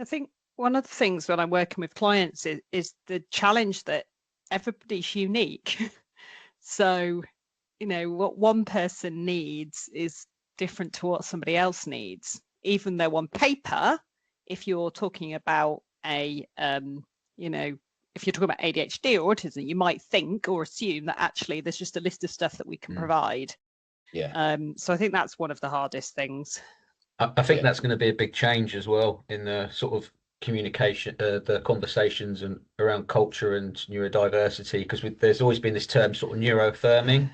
I think one of the things when I'm working with clients is the challenge that everybody's unique. So, what one person needs is different to what somebody else needs, even though on paper, if you're talking about if you're talking about ADHD or autism, you might think or assume that actually there's just a list of stuff that we can provide. Yeah. So I think that's one of the hardest things. I think that's going to be a big change as well in the sort of communication, the conversations and around culture and neurodiversity, because there's always been this term sort of neuro-affirming,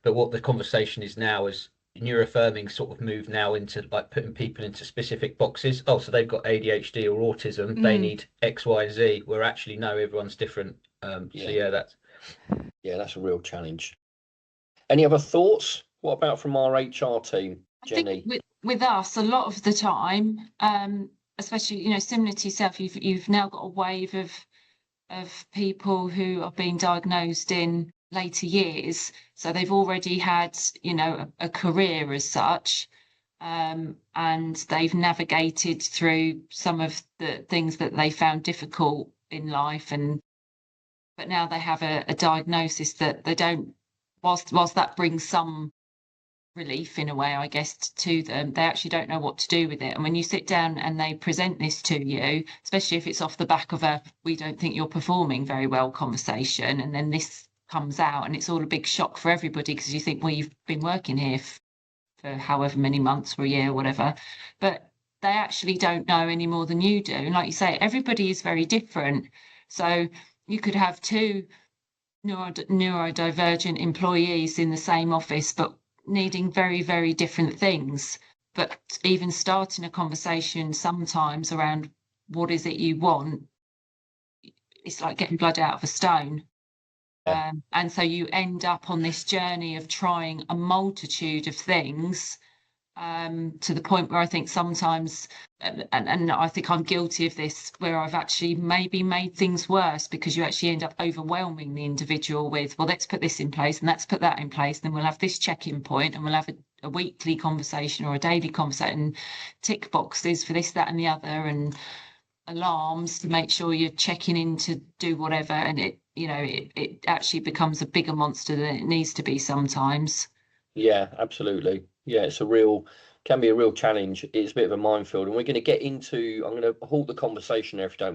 but what the conversation is now is neuro-affirming sort of moved now into like putting people into specific boxes. Oh, so they've got ADHD or autism, they need X, Y, and Z, where actually no, everyone's different. So that's a real challenge. Any other thoughts? What about from our HR team, Jenny? I think with us, a lot of the time, especially similar to yourself, you've now got a wave of people who are being diagnosed in later years, so they've already had a career as such, and they've navigated through some of the things that they found difficult in life, but now they have a diagnosis that they don't, whilst that brings some relief in a way, I guess, to them, they actually don't know what to do with it. And when you sit down and they present this to you, especially if it's off the back of a "we don't think you're performing very well" conversation, and then this comes out and it's all a big shock for everybody, because you think, well, you've been working here for however many months or a year or whatever, but they actually don't know any more than you do. And like you say, everybody is very different. So you could have two neurodivergent employees in the same office, but needing very, very different things. But even starting a conversation sometimes around what is it you want, it's like getting blood out of a stone. And so you end up on this journey of trying a multitude of things, to the point where I think sometimes, and I think I'm guilty of this, where I've actually maybe made things worse, because you actually end up overwhelming the individual with, well, let's put this in place and let's put that in place, and then we'll have this check-in point, and we'll have a weekly conversation or a daily conversation, tick boxes for this, that and the other, and alarms to make sure you're checking in to do whatever, and it actually becomes a bigger monster than it needs to be sometimes. Yeah, absolutely. Yeah, can be a real challenge. It's a bit of a minefield, and we're going to get into, I'm going to halt the conversation there if you don't mind.